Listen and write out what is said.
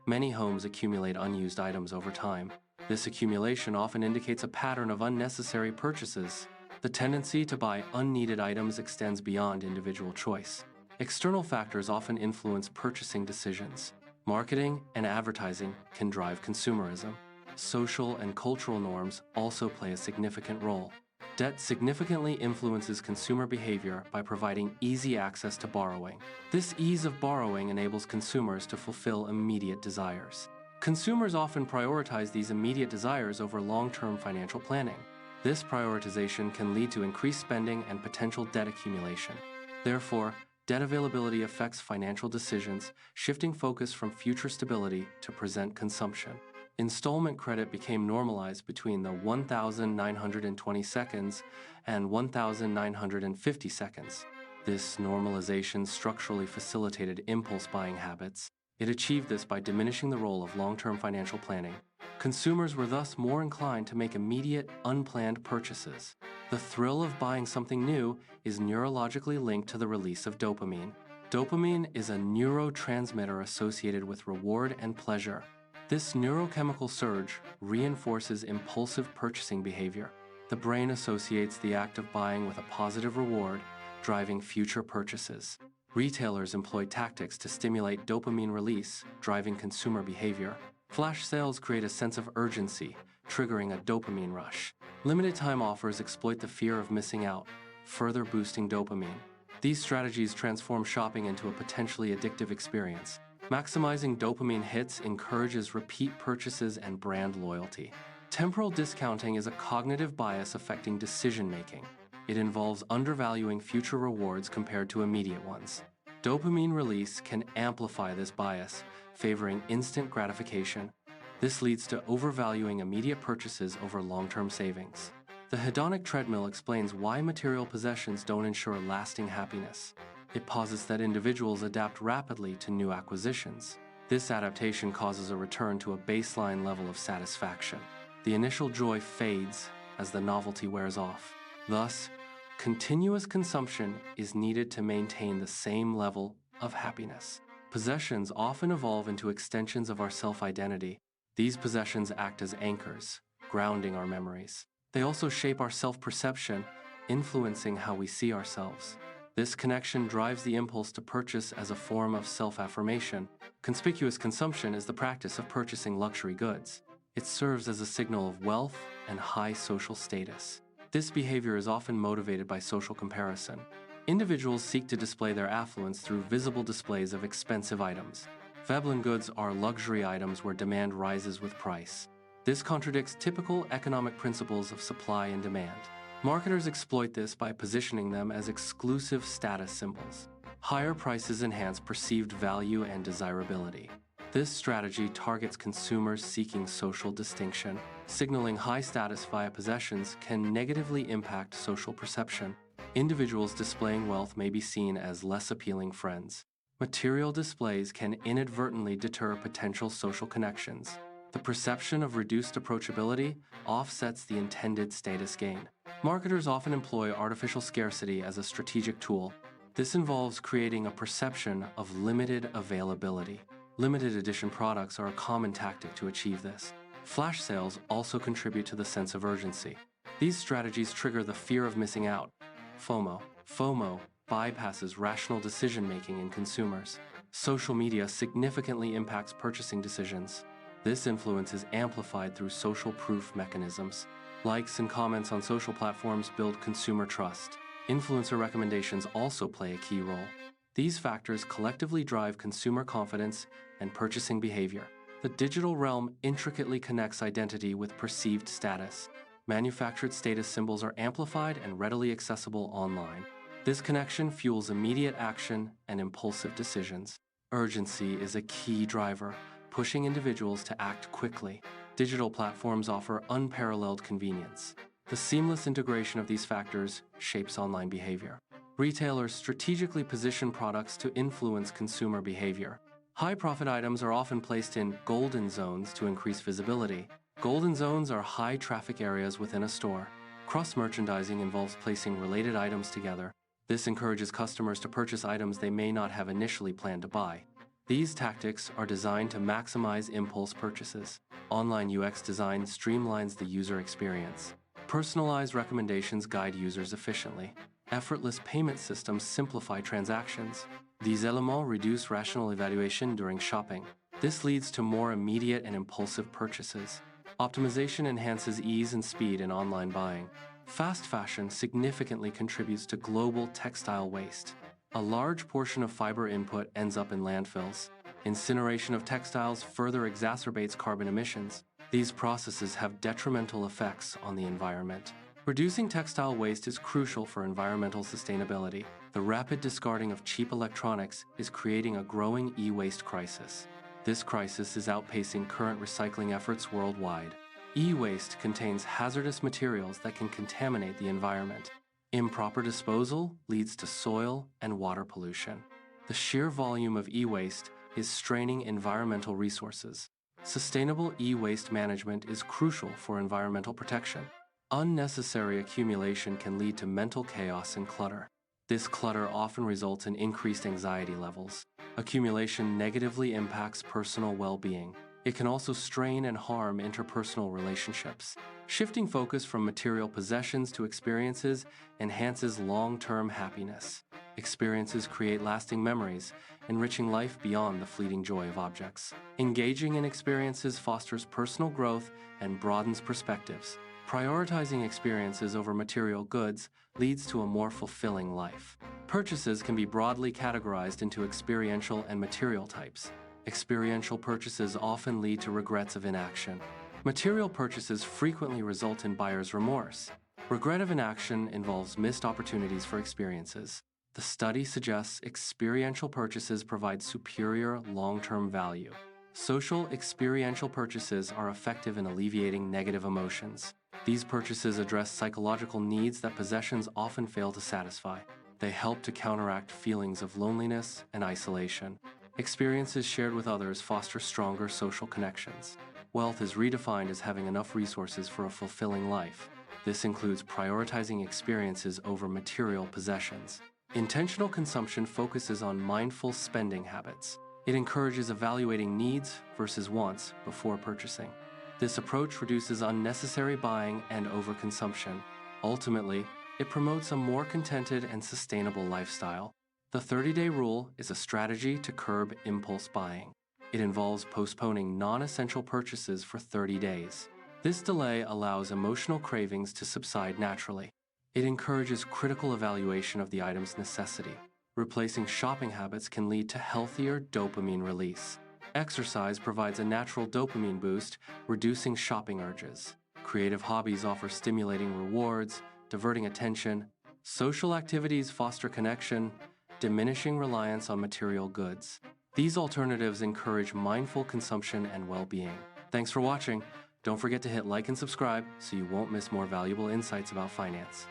Many homes accumulate unused items over time. This accumulation often indicates a pattern of unnecessary purchases. The tendency to buy unneeded items extends beyond individual choice. External factors often influence purchasing decisions. Marketing and advertising can drive consumerism. Social and cultural norms also play a significant role. Debt significantly influences consumer behavior by providing easy access to borrowing. This ease of borrowing enables consumers to fulfill immediate desires. Consumers often prioritize these immediate desires over long-term financial planning. This prioritization can lead to increased spending and potential debt accumulation. Therefore, debt availability affects financial decisions, shifting focus from future stability to present consumption. Installment credit became normalized between the 1,920 seconds and 1,950 seconds. This normalization structurally facilitated impulse buying habits. It achieved this by diminishing the role of long-term financial planning. Consumers were thus more inclined to make immediate, unplanned purchases. The thrill of buying something new is neurologically linked to the release of dopamine. Dopamine is a neurotransmitter associated with reward and pleasure. This neurochemical surge reinforces impulsive purchasing behavior. The brain associates the act of buying with a positive reward, driving future purchases. Retailers employ tactics to stimulate dopamine release, driving consumer behavior. Flash sales create a sense of urgency, triggering a dopamine rush. Limited-time offers exploit the fear of missing out, further boosting dopamine. These strategies transform shopping into a potentially addictive experience. Maximizing dopamine hits encourages repeat purchases and brand loyalty. Temporal discounting is a cognitive bias affecting decision-making. It involves undervaluing future rewards compared to immediate ones. Dopamine release can amplify this bias, favoring instant gratification. This leads to overvaluing immediate purchases over long-term savings. The hedonic treadmill explains why material possessions don't ensure lasting happiness. It posits that individuals adapt rapidly to new acquisitions. This adaptation causes a return to a baseline level of satisfaction. The initial joy fades as the novelty wears off. Thus, continuous consumption is needed to maintain the same level of happiness. Possessions often evolve into extensions of our self-identity. These possessions act as anchors, grounding our memories. They also shape our self-perception, influencing how we see ourselves. This connection drives the impulse to purchase as a form of self-affirmation. Conspicuous consumption is the practice of purchasing luxury goods. It serves as a signal of wealth and high social status. This behavior is often motivated by social comparison. Individuals seek to display their affluence through visible displays of expensive items. Veblen goods are luxury items where demand rises with price. This contradicts typical economic principles of supply and demand. Marketers exploit this by positioning them as exclusive status symbols. Higher prices enhance perceived value and desirability. This strategy targets consumers seeking social distinction. Signaling high status via possessions can negatively impact social perception. Individuals displaying wealth may be seen as less appealing friends. Material displays can inadvertently deter potential social connections. The perception of reduced approachability offsets the intended status gain. Marketers often employ artificial scarcity as a strategic tool. This involves creating a perception of limited availability. Limited edition products are a common tactic to achieve this. Flash sales also contribute to the sense of urgency. These strategies trigger the fear of missing out. FOMO bypasses rational decision-making in consumers. Social media significantly impacts purchasing decisions. This influence is amplified through social proof mechanisms. Likes and comments on social platforms build consumer trust. Influencer recommendations also play a key role. These factors collectively drive consumer confidence and purchasing behavior. The digital realm intricately connects identity with perceived status. Manufactured status symbols are amplified and readily accessible online. This connection fuels immediate action and impulsive decisions. Urgency is a key driver, pushing individuals to act quickly. Digital platforms offer unparalleled convenience. The seamless integration of these factors shapes online behavior. Retailers strategically position products to influence consumer behavior. High-profit items are often placed in golden zones to increase visibility. Golden zones are high-traffic areas within a store. Cross-merchandising involves placing related items together. This encourages customers to purchase items they may not have initially planned to buy. These tactics are designed to maximize impulse purchases. Online UX design streamlines the user experience. Personalized recommendations guide users efficiently. Effortless payment systems simplify transactions. These elements reduce rational evaluation during shopping. This leads to more immediate and impulsive purchases. Optimization enhances ease and speed in online buying. Fast fashion significantly contributes to global textile waste. A large portion of fiber input ends up in landfills. Incineration of textiles further exacerbates carbon emissions. These processes have detrimental effects on the environment. Reducing textile waste is crucial for environmental sustainability. The rapid discarding of cheap electronics is creating a growing e-waste crisis. This crisis is outpacing current recycling efforts worldwide. E-waste contains hazardous materials that can contaminate the environment. Improper disposal leads to soil and water pollution. The sheer volume of e-waste is straining environmental resources. Sustainable e-waste management is crucial for environmental protection. Unnecessary accumulation can lead to mental chaos and clutter. This clutter often results in increased anxiety levels. Accumulation negatively impacts personal well-being. It can also strain and harm interpersonal relationships. Shifting focus from material possessions to experiences enhances long-term happiness. Experiences create lasting memories, enriching life beyond the fleeting joy of objects. Engaging in experiences fosters personal growth and broadens perspectives. Prioritizing experiences over material goods leads to a more fulfilling life. Purchases can be broadly categorized into experiential and material types. Experiential purchases often lead to regrets of inaction. Material purchases frequently result in buyer's remorse. Regret of inaction involves missed opportunities for experiences. The study suggests experiential purchases provide superior long-term value. Social experiential purchases are effective in alleviating negative emotions. These purchases address psychological needs that possessions often fail to satisfy. They help to counteract feelings of loneliness and isolation. Experiences shared with others foster stronger social connections. Wealth is redefined as having enough resources for a fulfilling life. This includes prioritizing experiences over material possessions. Intentional consumption focuses on mindful spending habits. It encourages evaluating needs versus wants before purchasing. This approach reduces unnecessary buying and overconsumption. Ultimately, it promotes a more contented and sustainable lifestyle. The 30-day rule is a strategy to curb impulse buying. It involves postponing non-essential purchases for 30 days. This delay allows emotional cravings to subside naturally. It encourages critical evaluation of the item's necessity. Replacing shopping habits can lead to healthier dopamine release. Exercise provides a natural dopamine boost, reducing shopping urges. Creative hobbies offer stimulating rewards, diverting attention. Social activities foster connection, diminishing reliance on material goods. These alternatives encourage mindful consumption and well-being. Thanks for watching. Don't forget to hit like and subscribe so you won't miss more valuable insights about finance.